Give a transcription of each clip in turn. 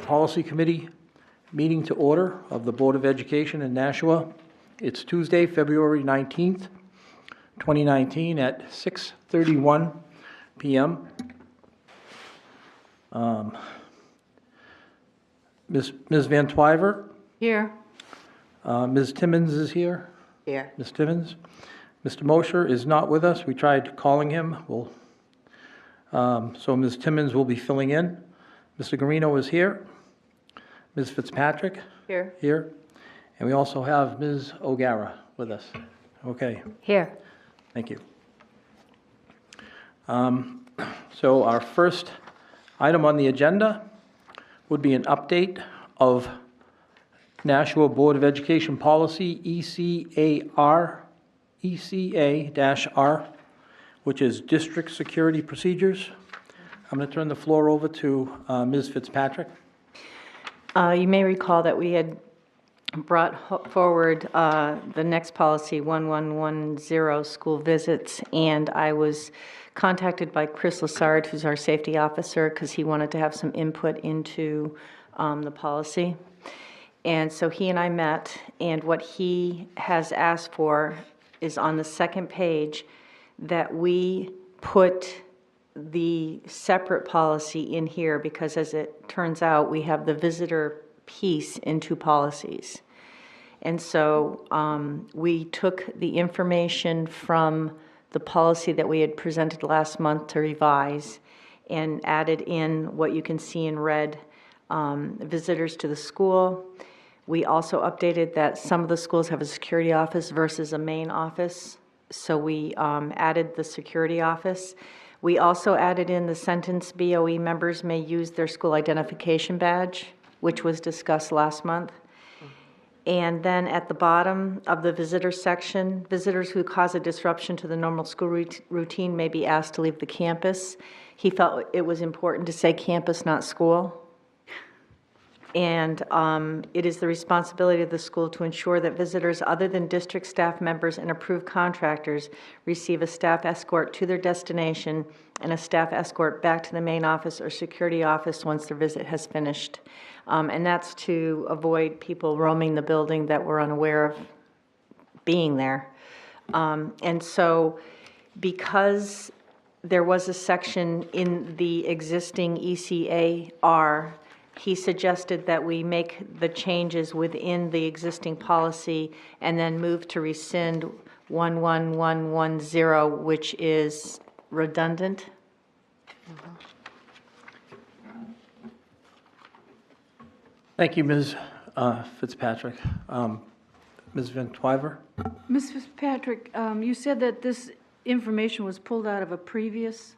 Policy Committee meeting to order of the Board of Education in Nashua. It's Tuesday, February 19th, 2019 at 6:31 p.m. Ms. Van Twyver? Here. Ms. Timmons is here? Here. Ms. Timmons? Mr. Mosher is not with us. We tried calling him. So Ms. Timmons will be filling in. Mr. Garino is here. Ms. Fitzpatrick? Here. Here. And we also have Ms. O'Gara with us. Okay, Here. thank you. So our first item on the agenda would be an update of Nashua Board of Education Policy ECA-R, which is District Security Procedures. I'm going to turn the floor over to Ms. Fitzpatrick. You may recall that we had brought forward the next policy, 1110, school visits, and I was contacted by Chris Lassard, who's our safety officer, because he wanted to have some input into the policy. And so he and I met, and what he has asked for is on the second page that we put the separate policy in here, because as it turns out, we have the visitor piece in two policies. And so we took the information from the policy that we had presented last month to revise and added in what you can see in red, visitors to the school. We also updated that some of the schools have a security office versus a main office. So we added the security office. We also added in the sentence BOE members may use their school identification badge, which was discussed last month. And then at the bottom of the visitor section, visitors who cause a disruption to the normal school routine may be asked to leave the campus. He felt it was important to say campus, not school. And it is the responsibility of the school to ensure that visitors other than district staff members and approved contractors receive a staff escort to their destination and a staff escort back to the main office or security office once their visit has finished. And that's to avoid people roaming the building that were unaware of being there. And so because there was a section in the existing ECA-R, he suggested that we make the changes within the existing policy and then move to rescind 11110, which is redundant. Thank you, Ms. Fitzpatrick. Ms. Van Twyver? Ms. Fitzpatrick, you said that this information was pulled out of a previous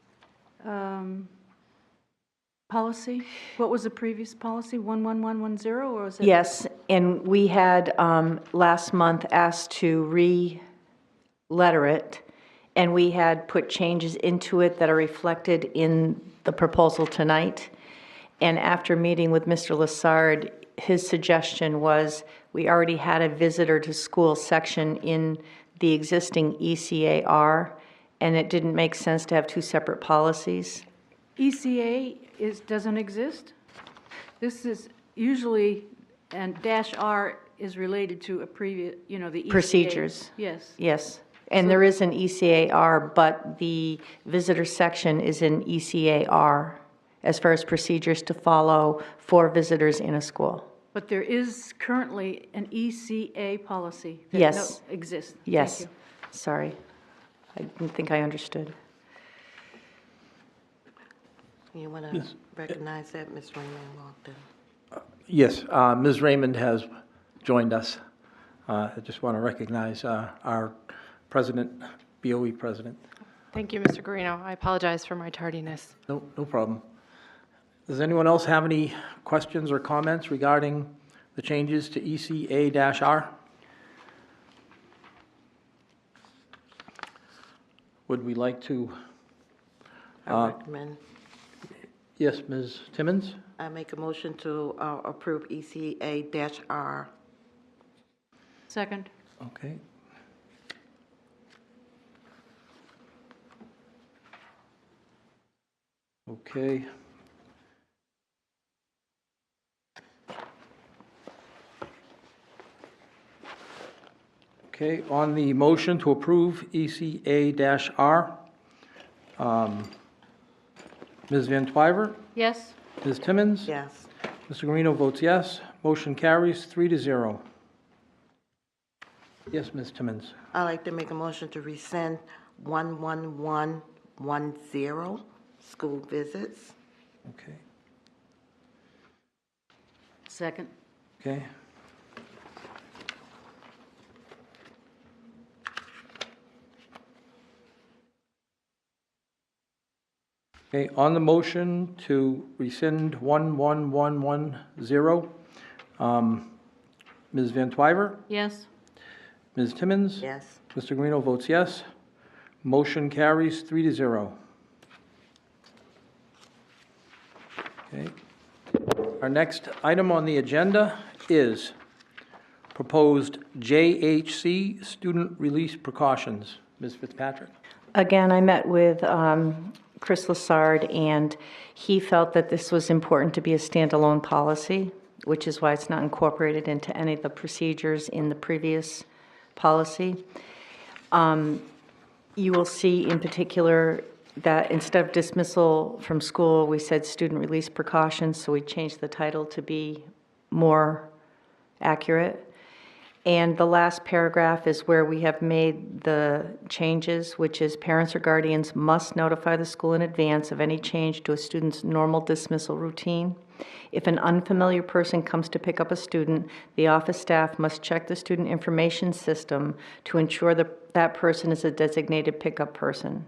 policy? What was the previous policy, 11110, or was it? Yes, and we had last month asked to re-letter it, and we had put changes into it that are reflected in the proposal tonight. And after meeting with Mr. Lassard, his suggestion was we already had a visitor to school section in the existing ECA-R, and it didn't make sense to have two separate policies. ECA doesn't exist? This is usually, and -R is related to a previous, the ECA. Procedures. Yes. Yes, and there is an ECA-R, but the visitor section is in ECA-R as far as procedures to follow for visitors in a school. But there is currently an ECA policy that Yes. exists. Yes. Thank you. Sorry, I didn't think I understood. You want to recognize that Ms. Raymond walked in? Yes, Ms. Raymond has joined us. I just want to recognize our president, BOE president. Thank you, Mr. Garino. I apologize for my tardiness. No problem. Does anyone else have any questions or comments regarding the changes to ECA-R? Would we like to? I recommend. Yes, Ms. Timmons? I make a motion to approve ECA-R. Second. Okay. Okay. Okay, on the motion to approve ECA-R, Ms. Van Twyver, Yes? Ms. Timmons? Yes. Mr. Guarino votes yes. Motion carries 3-0. Yes, Ms. Timmons. I'd like to make a motion to rescind 11110, school visits. Okay, Second? okay. Okay, on the motion to rescind 11110, Ms. Van Twyver, Yes? Ms. Timmons? Yes. Mr. Guarino votes yes. Motion carries 3-0. Okay. Our next item on the agenda is proposed JHC student release precautions. Ms. Fitzpatrick? Again, I met with Chris Lassard, and he felt that this was important to be a standalone policy, which is why it's not incorporated into any of the procedures in the previous policy. You will see in particular that instead of dismissal from school, we said student release precautions, so we changed the title to be more accurate. And the last paragraph is where we have made the changes, which is parents or guardians must notify the school in advance of any change to a student's normal dismissal routine. If an unfamiliar person comes to pick up a student, the office staff must check the student information system to ensure that that person is a designated person.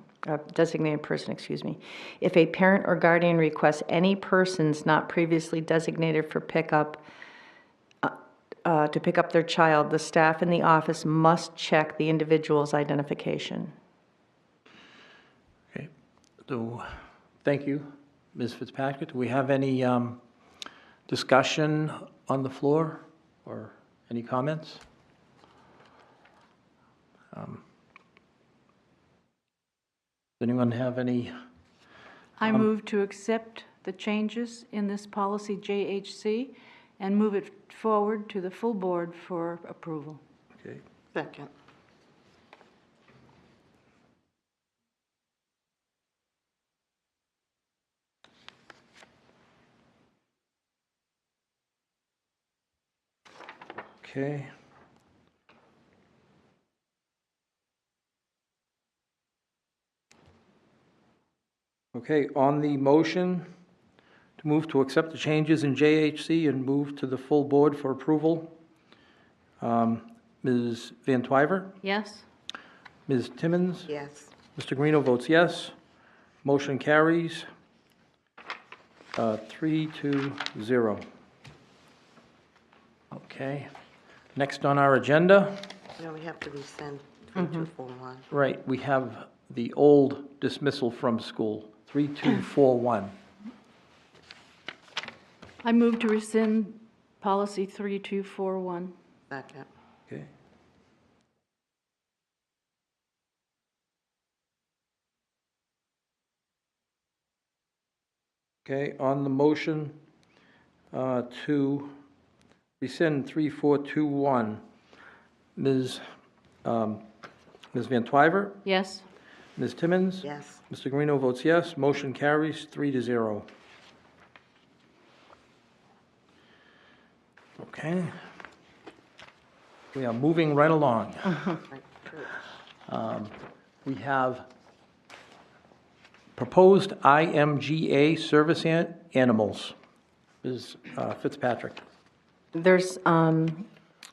If a parent or guardian requests any persons not previously designated for pickup to pick up their child, the staff in the office must check the individual's identification. Okay. So, thank you, Ms. Fitzpatrick. Do we have any discussion on the floor or any comments? Does anyone have any? I move to accept the changes in this policy JHC and move it forward to the full board for approval. Okay. Second. Okay. Okay, on the motion to move to accept the changes in JHC and move to the full board for approval, Ms. Van Twyver, Yes? Ms. Timmons, Yes. Mr. Guarino votes yes. Motion carries 3-0. Okay, next on our agenda, No, we have to rescind 3241. right, we have the old dismissal from school, 3241. I move to rescind policy 3241. Second. Okay. Okay, on the motion to rescind 3421, Ms. Van Twyver, Yes? Ms. Timmons? Yes. Mr. Guarino votes yes. Motion carries 3-0. Okay. We are moving right along. We have proposed IMGA service animals. Ms. Fitzpatrick. There's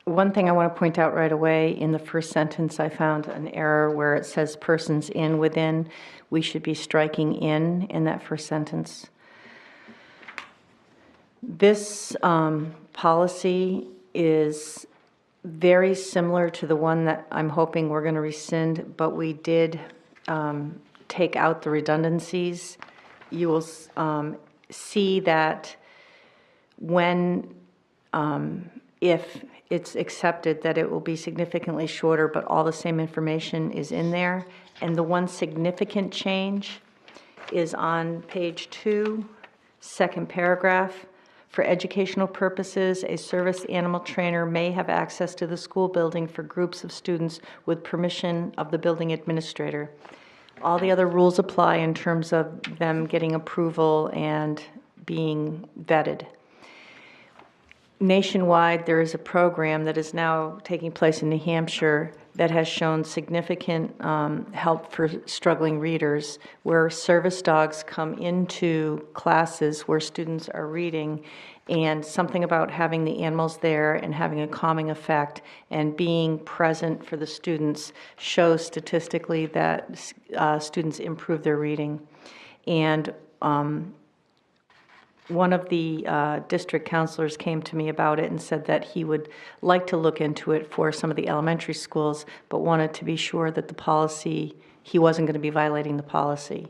one thing I want to point out right away. In the first sentence, I found an error where it says persons in within. We should be striking in that first sentence. This policy is very similar to the one that I'm hoping we're going to rescind, but we did take out the redundancies. You will see that when, if it's accepted, that it will be significantly shorter, but all the same information is in there. And the one significant change is on page 2, second paragraph. For educational purposes, a service animal trainer may have access to the school building for groups of students with permission of the building administrator. All the other rules apply in terms of them getting approval and being vetted. Nationwide, there is a program that is now taking place in New Hampshire that has shown significant help for struggling readers, where service dogs come into classes where students are reading, and something about having the animals there and having a calming effect and being present for the students shows statistically that students improve their reading. And one of the district counselors came to me about it and said that he would like to look into it for some of the elementary schools, but wanted to be sure that the policy, he wasn't going to be violating the policy.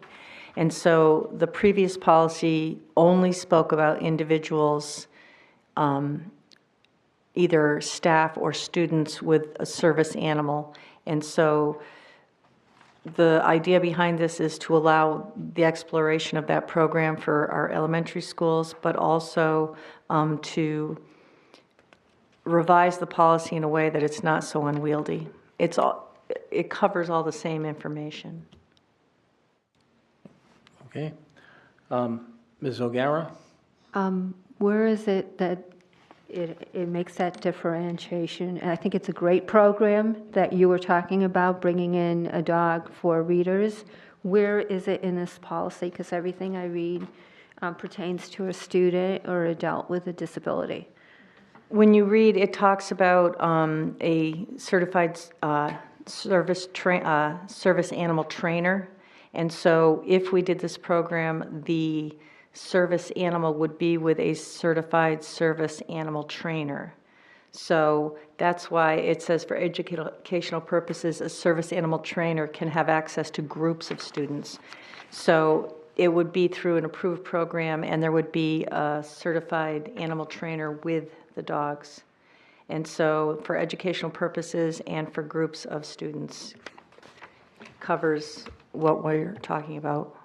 And so the previous policy only spoke about individuals, either staff or students with a service animal. And so the idea behind this is to allow the exploration of that program for our elementary schools, but also to revise the policy in a way that it's not so unwieldy. It covers all the same information. Okay. Ms. O'Gara? Where is it that it makes that differentiation? And I think it's a great program that you were talking about, bringing in a dog for readers. Where is it in this policy? Because everything I read pertains to a student or adult with a disability. When you read, it talks about a certified service animal trainer. And so if we did this program, the service animal would be with a certified service animal trainer. So that's why it says for educational purposes, a service animal trainer can have access to groups of students. So it would be through an approved program, and there would be a certified animal trainer with the dogs. And so for educational purposes and for groups of students, covers what we're talking about.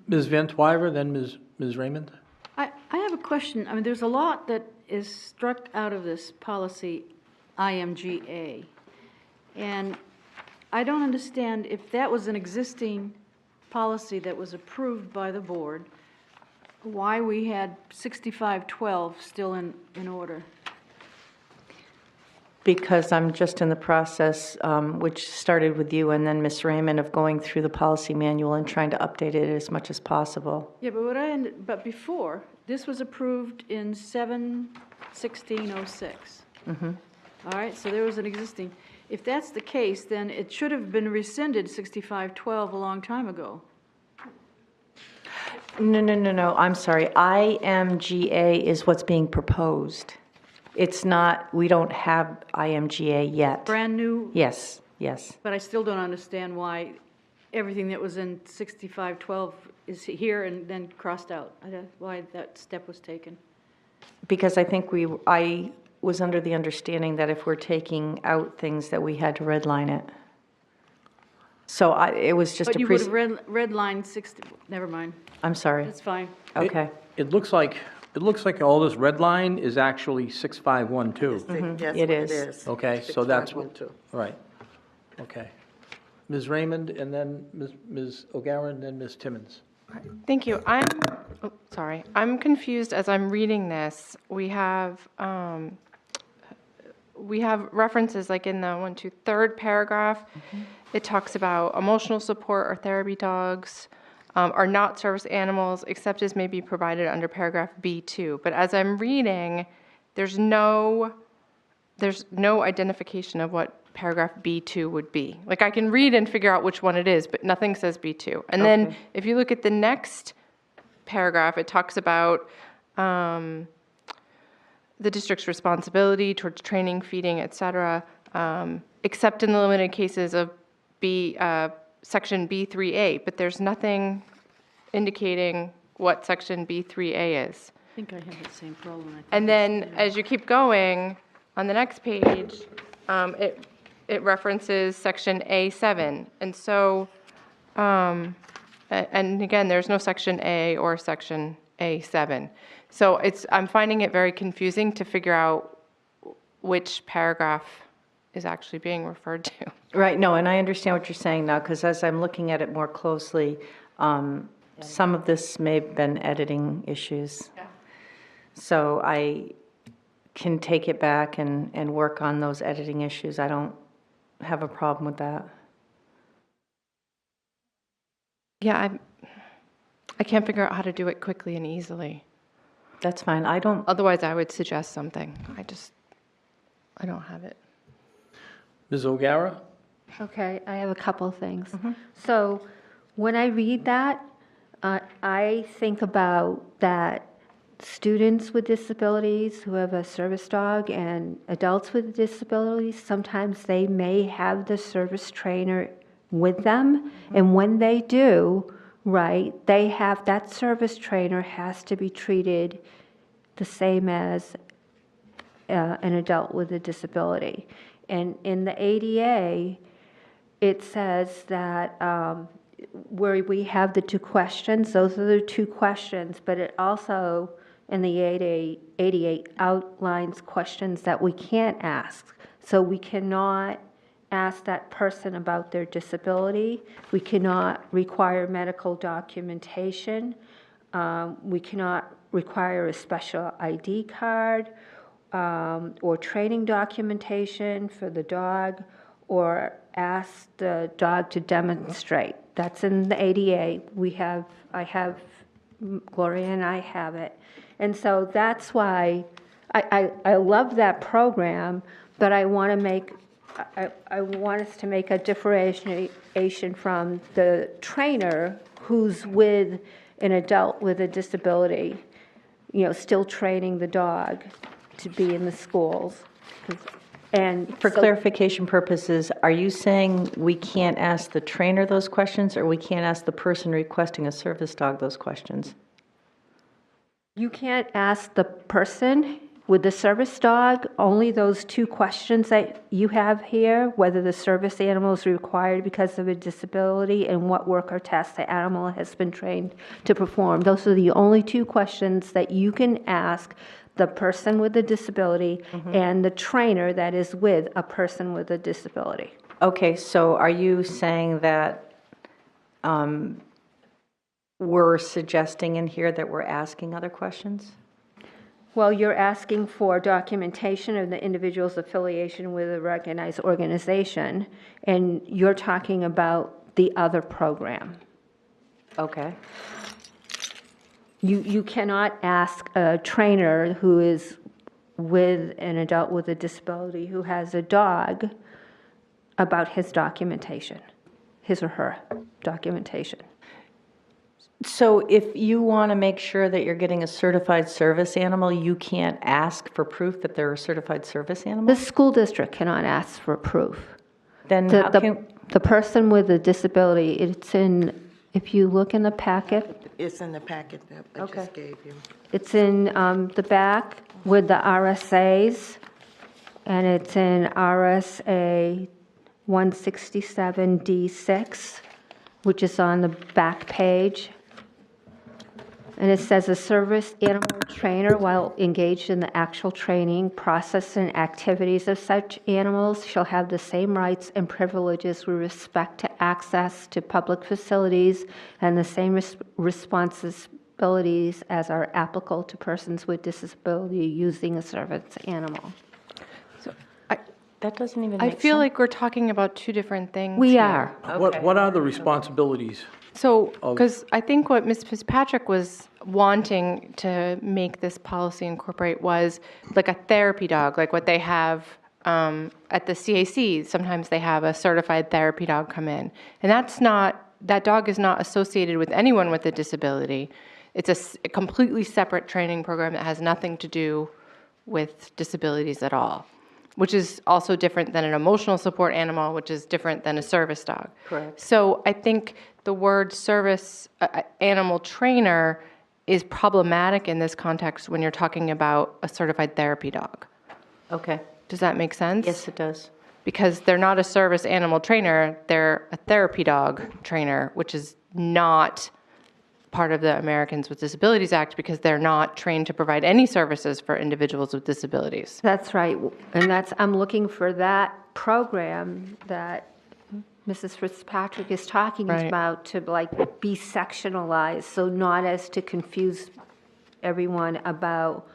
Ms. Van Twyver, then Ms. Raymond? I have a question. I mean, there's a lot that is struck out of this policy, IMGA. And I don't understand if that was an existing policy that was approved by the board, why we had 6512 still in order. Because I'm just in the process, which started with you and then Ms. Raymond, of going through the policy manual and trying to update it as much as possible. Yeah, but before, this was approved in 7/16/06. All right, so there was an existing. If that's the case, then it should have been rescinded 6512 a long time ago. No, I'm sorry. IMGA is what's being proposed. It's not, we don't have IMGA yet. Brand new, Yes. but I still don't understand why everything that was in 6512 is here and then crossed out. I don't know why that step was taken. Because I think I was under the understanding that if we're taking out things that we had to redline it. So it was just But a you would have redlined 60, never mind, I'm sorry. that's fine. Okay. It looks like all this red line is actually 6512. Yes, It what is. Okay, so that's what, 6512. right. Okay. Ms. Raymond, and then Ms. O'Gara, and then Ms. Timmons. Thank you. I'm confused as I'm reading this. We have references like in the third paragraph. It talks about emotional support or therapy dogs are not service animals except as may be provided under paragraph B2. But as I'm reading, there's no identification of what paragraph B2 would be. Like I can read and figure out which one it is, but nothing says B2. And then if you look at the next paragraph, it talks about the district's responsibility towards training, feeding, et cetera, except in the limited cases of section B3A, but there's nothing indicating what section B3A is. I think I have the same problem. I think And it's then there. as you keep going, on the next page, it references section A7. And so, and again, there's no section A or section A7. So I'm finding it very confusing to figure out which paragraph is actually being referred to. Right, no, and I understand what you're saying now, because as I'm looking at it more closely, some of this may have been editing issues. So I can take it back and work on those editing issues. I don't have a problem with that. Yeah, I can't figure out how to do it quickly and easily. That's fine. I don't, Otherwise, I would suggest something. I don't have it. Ms. O'Gara? Okay, I have a couple of things. So when I read that, I think about that students with disabilities who have a service dog and adults with disabilities, sometimes they may have the service trainer with them. And when they do, right, they have, that service trainer has to be treated the same as an adult with a disability. And in the ADA, it says that where we have the two questions, those are the two questions, but it also, in the ADA outlines questions that we can't ask. So we cannot ask that person about their disability. We cannot require medical documentation. We cannot require a special ID card or training documentation for the dog, or ask the dog to demonstrate. That's in the ADA. Gloria and I have it. And so that's why I love that program, but I want us to make a differentiation from the trainer who's with an adult with a disability, still training the dog to be in the schools. And for clarification purposes, are you saying we can't ask the trainer those questions, or we can't ask the person requesting a service dog those questions? You can't ask the person with the service dog only those two questions that you have here, whether the service animal is required because of a disability and what work or task the animal has been trained to perform. Those are the only two questions that you can ask the person with a disability and the trainer that is with a person with a disability. Okay, so are you saying that we're suggesting in here that we're asking other questions? Well, you're asking for documentation of the individual's affiliation with a recognized organization, and you're talking about the other program. Okay. You cannot ask a trainer who is with an adult with a disability who has a dog about his documentation, his or her documentation. So if you want to make sure that you're getting a certified service animal, you can't ask for proof that they're a certified service animal? The school district cannot ask for proof. Then how can... The person with a disability, it's in, if you look in the packet, It's in the packet that I just gave you. it's in the back with the RSAs, and it's in RSA 167D6, which is on the back page. And it says a service animal trainer, while engaged in the actual training, process, and activities of such animals, shall have the same rights and privileges with respect to access to public facilities and the same responsibilities as are applicable to persons with disability using a service animal. That doesn't even make I sense. feel like we're talking about two different things. We here. are. What are the responsibilities? So, because I think what Ms. Fitzpatrick was wanting to make this policy incorporate was like a therapy dog, like what they have at the CAC. Sometimes they have a certified therapy dog come in. And that dog is not associated with anyone with a disability. It's a completely separate training program that has nothing to do with disabilities at all, which is also different than an emotional support animal, which is different than a service dog. Correct. So I think the word service animal trainer is problematic in this context when you're talking about a certified therapy dog. Okay. Does that make sense? Yes, it does. Because they're not a service animal trainer, they're a therapy dog trainer, which is not part of the Americans with Disabilities Act because they're not trained to provide any services for individuals with disabilities. That's right, and I'm looking for that program that Mrs. Fitzpatrick is talking Right. about to like be sectionalized, so not as to confuse everyone about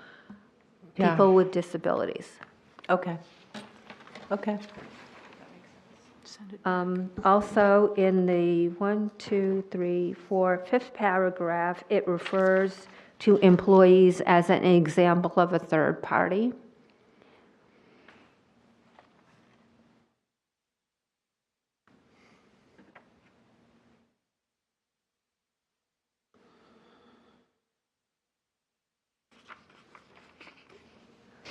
Yeah. people with disabilities. Okay. Okay. Also, in the 5th paragraph, it refers to employees as an example of a third party.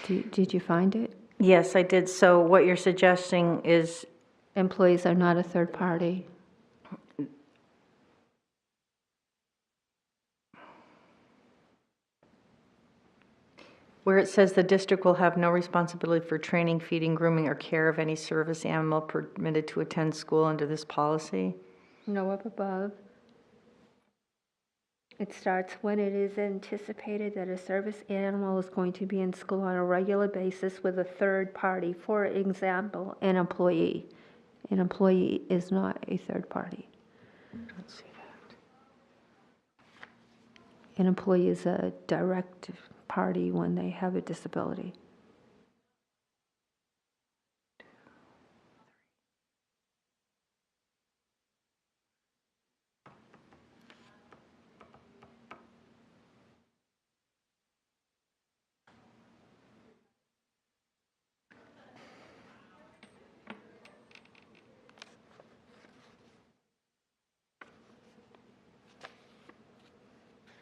Did you find it? Yes, I did. So what you're suggesting is, Employees are not a third party. where it says the district will have no responsibility for training, feeding, grooming, or care of any service animal permitted to attend school under this policy. No, up above. It starts, when it is anticipated that a service animal is going to be in school on a regular basis with a third party, for example, an employee. An employee is not a third party. Don't see that. An employee is a direct party when they have a disability.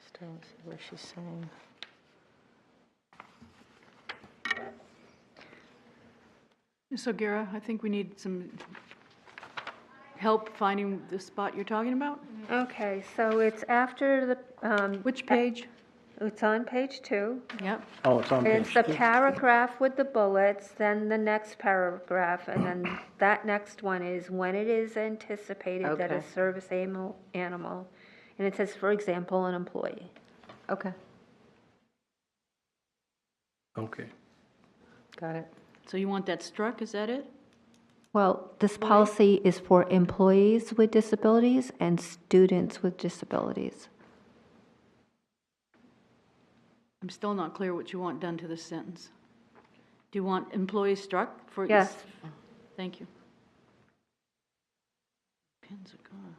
Still don't see what she's saying. Ms. O'Gara, I think we need some help finding the spot you're talking about. Okay, so it's after the, Which page? it's on page 2. Yep. Oh, it's on page It's the 2. paragraph with the bullets, then the next paragraph, and then that next one is when it is anticipated that a Okay. service animal, and it says, for example, an employee. Okay, Okay. got it. So you want that struck, is that it? Well, this policy is for employees with disabilities and students with disabilities. I'm still not clear what you want done to this sentence. Do you want employees struck for? Yes. Thank you. Pins are gone.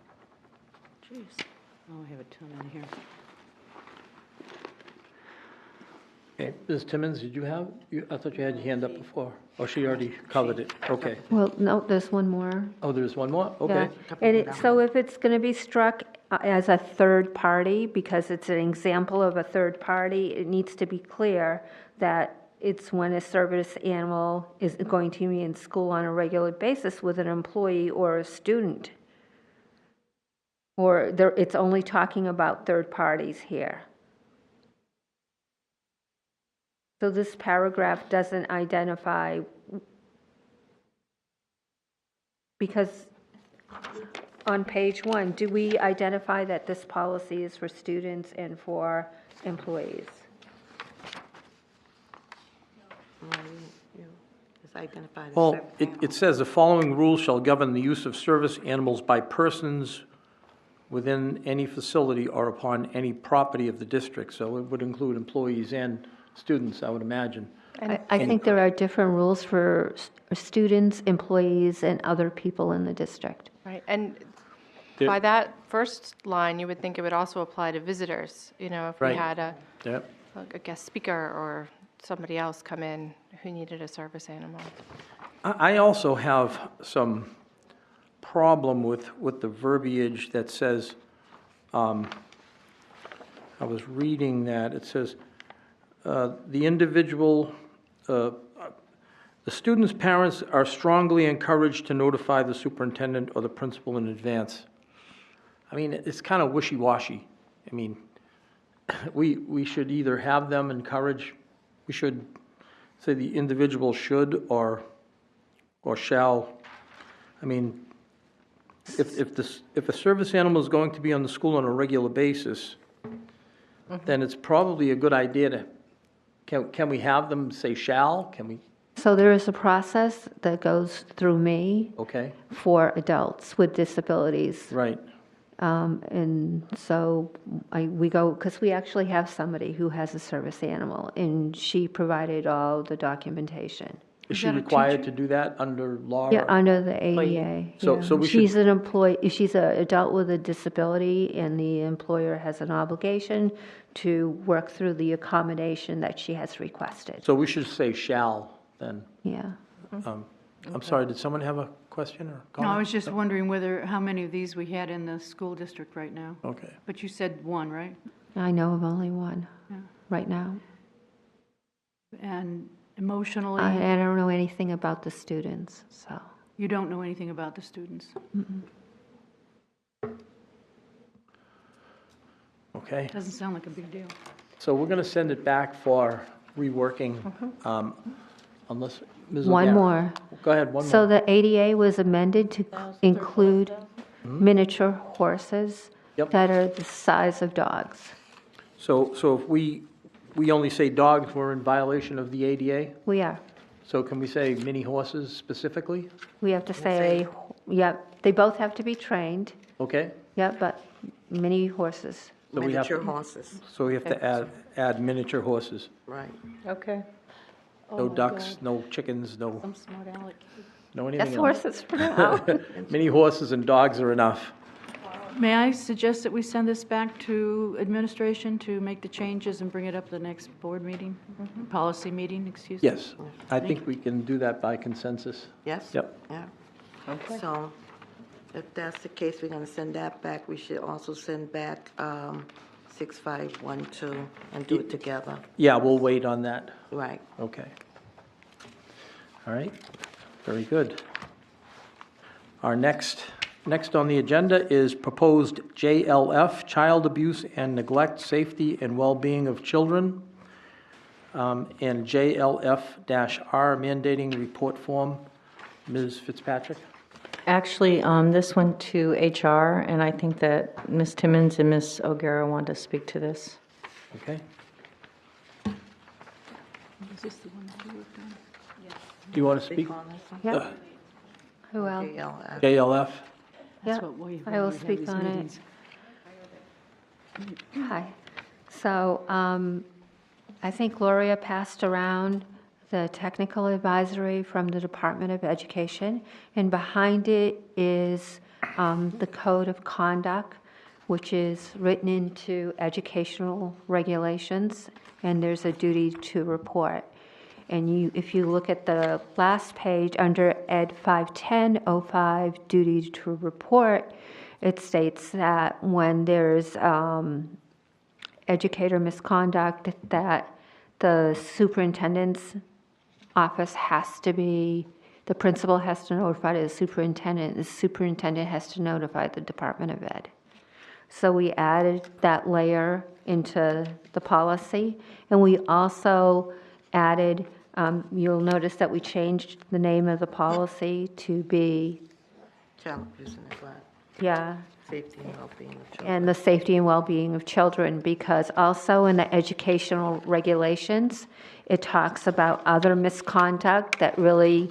Jeez. Oh, I have a ton in here. Okay, Ms. Timmons, did you have, I thought you had your hand up before. Oh, she already covered it. Okay. Well, no, there's one more. Oh, there's one more? Okay. Yeah. And so if it's going to be struck as a third party, because it's an example of a third party, it needs to be clear that it's when a service animal is going to be in school on a regular basis with an employee or a student. Or it's only talking about third parties here. So this paragraph doesn't identify, because on page 1, do we identify that this policy is for students and for employees? It's identified as Well, service it animal. says the following rules shall govern the use of service animals by persons within any facility or upon any property of the district. So it would include employees and students, I would imagine. I think there are different rules for students, employees, and other people in the district. Right, and There- by that first line, you would think it would also apply to visitors, you know, if we Right. had a Yep. guest speaker or somebody else come in who needed a service animal. I also have some problem with the verbiage that says, I was reading that, it says, the individual, the student's parents are strongly encouraged to notify the superintendent or the principal in advance. I mean, it's kind of wishy-washy. I mean, we should either have them encourage, we should say the individual should or shall. I mean, If a service animal is going to be on the school on a regular basis, then it's probably a good idea to, can we have them say shall? Can we, So there is a process that goes through me okay, for adults with disabilities. right. And so we go, because we actually have somebody who has a service animal, and she provided all the documentation. Is she that a required teacher? to do that under law? Yeah, or- under the ADA. So- yeah. so we She's should- an employee, she's an adult with a disability, and the employer has an obligation to work through the accommodation that she has requested. So we should say shall, then. Yeah. I'm sorry, did someone have a question or No, comment? I was just wondering how many of these we had in the school district right now. Okay. But you said one, right? I know of only one right now. And emotionally, I don't know anything about the students, so. you don't know anything about the students. Okay, Doesn't sound like a big deal. so we're going to send it back for reworking, unless, Ms. One O'Gara. more. Go ahead, one So more. the ADA was amended to include miniature horses Yep. that are the size of dogs. So if we only say dogs, we're in violation of the ADA? We are. So can we say mini horses specifically? We have to say, yep, they both have to be trained, Okay? yep, but mini horses. So we have Miniature to- horses, So we have to add miniature horses. right. Okay. No ducks, no chickens, no, Some smart aleck. no anything That's else. horses for now. Mini horses and dogs are enough. May I suggest that we send this back to administration to make the changes and bring it up the next board meeting? Policy meeting, excuse me? Yes, I think we can do that by consensus. Yes? Yep. Yeah. So if that's the case, we're going to send that back. We should also send back 6512 and do it together. Yeah, we'll wait on that. Right. Okay. All right, very good. Our next on the agenda is proposed JLF, Child Abuse and Neglect, Safety and Well-Being of Children, and JLF-R mandating report form. Ms. Fitzpatrick? Actually, this went to HR, and I think that Ms. Timmons and Ms. O'Gara want to speak to this. Okay. Is this the one that you worked on? Do you want to speak? Yep. I will, JLF. JLF? That's Yep, what we- I will we have speak these on it. meetings. Hi. So I think Gloria passed around the technical advisory from the Department of Education, and behind it is the Code of Conduct, which is written into educational regulations, and there's a duty to report. And if you look at the last page, under Ed 51005, duty to report, it states that when there's educator misconduct, that the superintendent's office has to be, the principal has to notify the superintendent has to notify the Department of Ed. So we added that layer into the policy, and we also added, you'll notice that we changed the name of the policy to be, Child abuse and neglect, yeah, safety and well-being of children. and the safety and well-being of children, because also in the educational regulations, it talks about other misconduct that really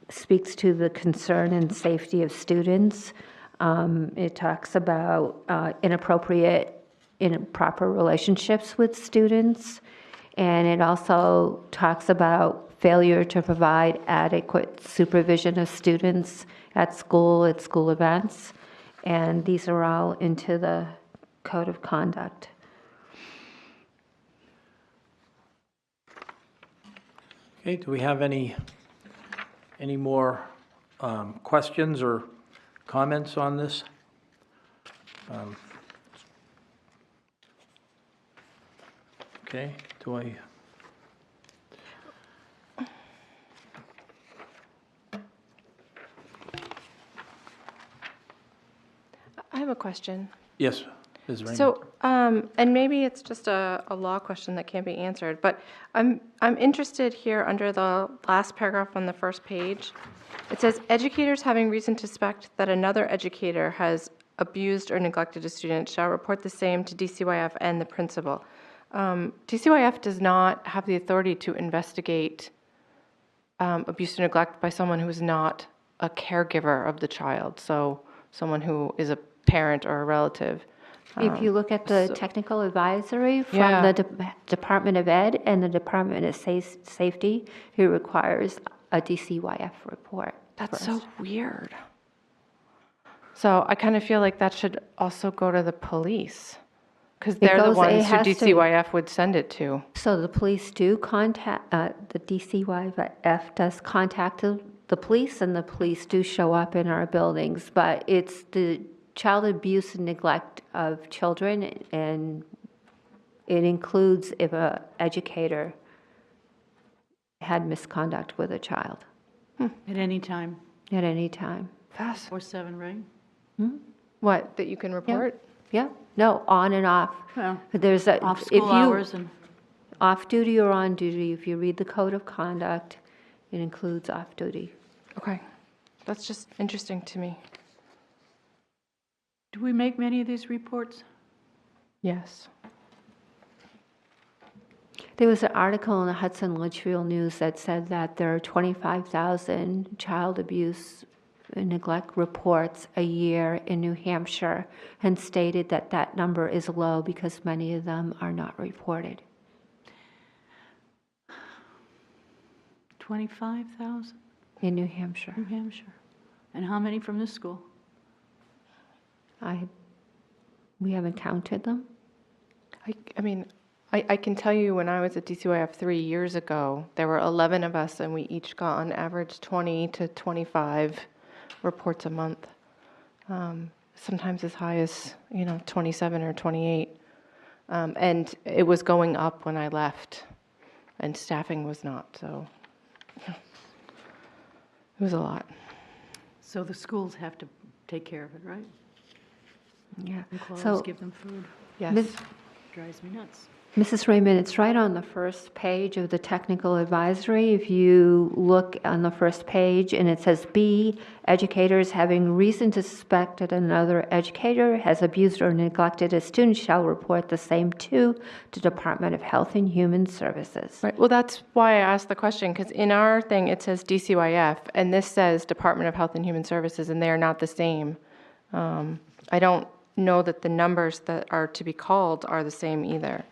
speaks to the concern and safety of students. It talks about inappropriate, improper relationships with students, and it also talks about failure to provide adequate supervision of students at school events. And these are all into the Code of Conduct. Okay, do we have any more questions or comments on this? Okay, do I? I have a question. Yes, Ms. Raymond? So, and maybe it's just a law question that can't be answered, but I'm interested here under the last paragraph on the first page. It says, educators having reason to suspect that another educator has abused or neglected a student shall report the same to DCYF and the principal. DCYF does not have the authority to investigate abuse or neglect by someone who is not a caregiver of the child, so someone who is a parent or a relative. If you look at the technical advisory from Yeah. the Department of Ed and the Department of Safety, it requires a DCYF report. That's first. so weird. So I kind of feel like that should also go to the police, because they're the goes- it ones who has to. DCYF would send it to. So the police do contact, the DCYF does contact the police, and the police do show up in our buildings, but it's the child abuse and neglect of children, and it includes if a educator had misconduct with a child At any time, at any time. or 7, right? What, that you can report? Yeah, no, on and off. Well, There's a, off if school you, hours and, off duty or on duty, if you read the code of conduct, it includes off duty. Okay, that's just interesting to me. do we make many of these reports? Yes. There was an article in the Hudson Litchfield News that said that there are 25,000 child abuse and neglect reports a year in New Hampshire, and stated that that number is low because many of them are not reported. 25,000, In New Hampshire. New Hampshire. And how many from this school? We haven't counted them. I mean, I can tell you when I was at DCYF 3 years ago, there were 11 of us, and we each got on average 20 to 25 reports a month. Sometimes as high as, 27 or 28. And it was going up when I left, and staffing was not, so it was a lot. So the schools have to take care of it, right? Yeah. And clothes, So, give them food. Yes. Drives me nuts. Mrs. Raymond, it's right on the first page of the technical advisory. If you look on the first page, and it says B, educators having reason to suspect that another educator has abused or neglected a student shall report the same to the Department of Health and Human Services. Right, well, that's why I asked the question, because in our thing, it says DCYF, and this says Department of Health and Human Services, and they are not the same. I don't know that the numbers that are to be called are the same either.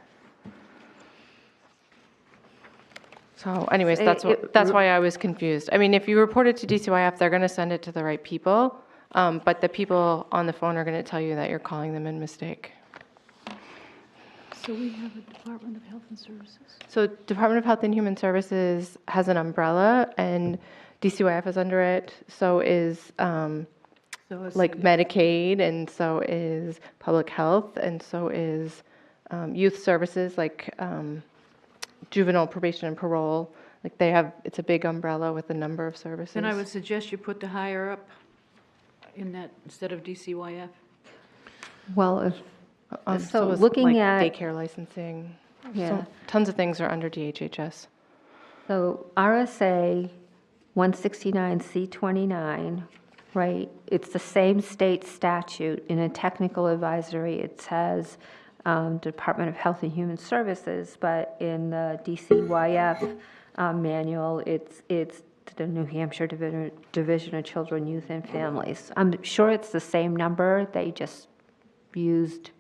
So anyways, that's why I was confused. I mean, if you report it to DCYF, they're going to send it to the right people, but the people on the phone are going to tell you that you're calling them in mistake. So we have a Department of Health and Services. So Department of Health and Human Services has an umbrella, and DCYF is under it. So is like Medicaid, and so is public health, and so is youth services, like juvenile probation and parole. Like they have, it's a big umbrella with a number of services. Then I would suggest you put the higher up in that instead of DCYF. Well, if, so is, looking like, at, daycare licensing. Yeah. So tons of things are under DHHS. so RSA 169C29, right? It's the same state statute. In a technical advisory, it says Department of Health and Human Services, but in the DCYF manual, it's the New Hampshire Division of Children, Youth, and Families. I'm sure it's the same number. They just used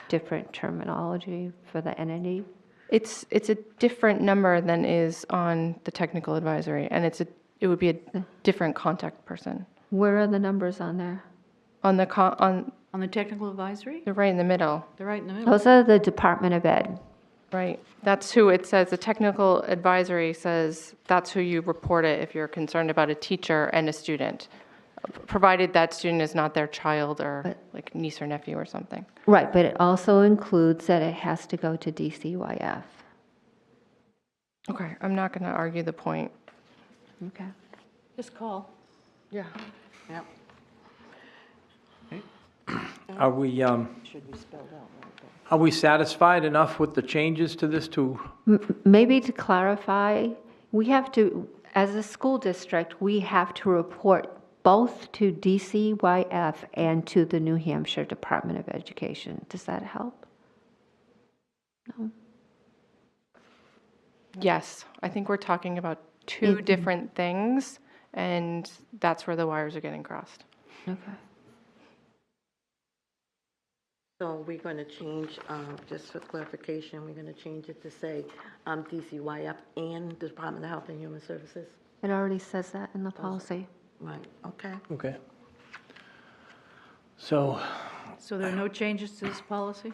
different terminology for the entity. It's a different number than is on the technical advisory, and it would be a different contact person. Where are the numbers on there? On the On the technical advisory, they're right in the middle, they're right in the middle. Those are the Department of Ed. right? That's who it says. The technical advisory says that's who you report it if you're concerned about a teacher and a student, provided that student is not their child or like niece or nephew or something. Right, but it also includes that it has to go to DCYF. Okay, I'm not going to argue the point. Okay. Just call. Yeah. Yep. are we satisfied enough with the changes to this to, Maybe to clarify, we have to, as a school district, we have to report both to DCYF and to the New Hampshire Department of Education. Does that help? Yes, I think we're talking about two different things, and that's where the wires are getting crossed. Okay. So we're going to change, just for clarification, we're going to change it to say DCYF and the Department of Health and Human Services? It already says that in the policy. Right, okay. okay. So, So there are no changes to this policy?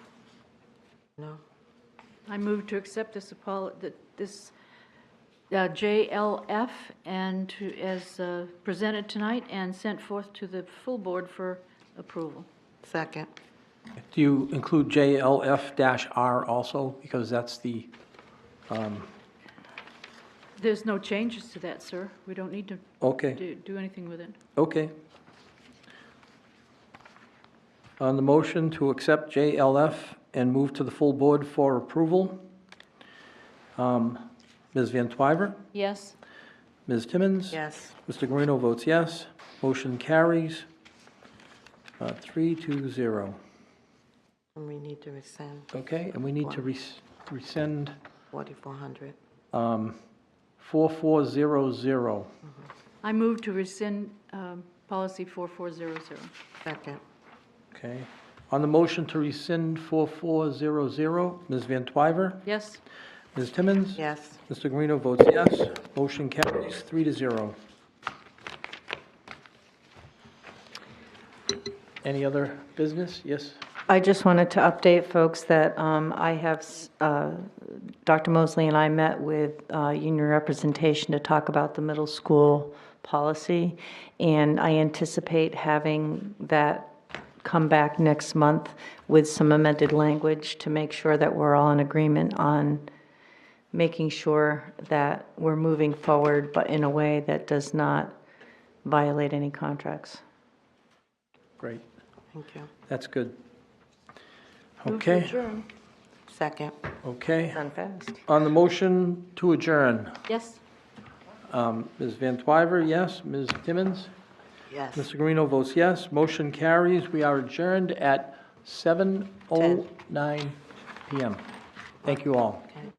No? I move to accept this JLF and as presented tonight and sent forth to the full board for approval. Second. do you include JLF-R also? Because that's the, There's no changes to that, sir. We don't need to okay, do anything with it. okay. On the motion to accept JLF and move to the full board for approval, Ms. Van Twyver? Yes? Ms. Timmons? Yes. Mr. Guarino votes yes. Motion carries 3-0. And we need to rescind Okay, and we need to rescind 4,400. 4400. I move to rescind policy 4400. Second. Okay. On the motion to rescind 4400, Ms. Van Twyver? Yes? Ms. Timmons? Yes. Mr. Guarino votes yes. Motion carries 3-0. Any other business? Yes? I just wanted to update folks that I have, Dr. Mosley and I met with union representation to talk about the middle school policy, and I anticipate having that come back next month with some amended language to make sure that we're all in agreement on making sure that we're moving forward, but in a way that does not violate any contracts. Great. Thank you. That's good. Move to Okay, adjourn. Second. okay. Done fast. On the motion to adjourn, Yes? Ms. Van Twyver, yes. Ms. Timmons? Yes. Mr. Guarino votes yes. Motion carries. We are adjourned at 7:09 PM. Thank you all. Okay.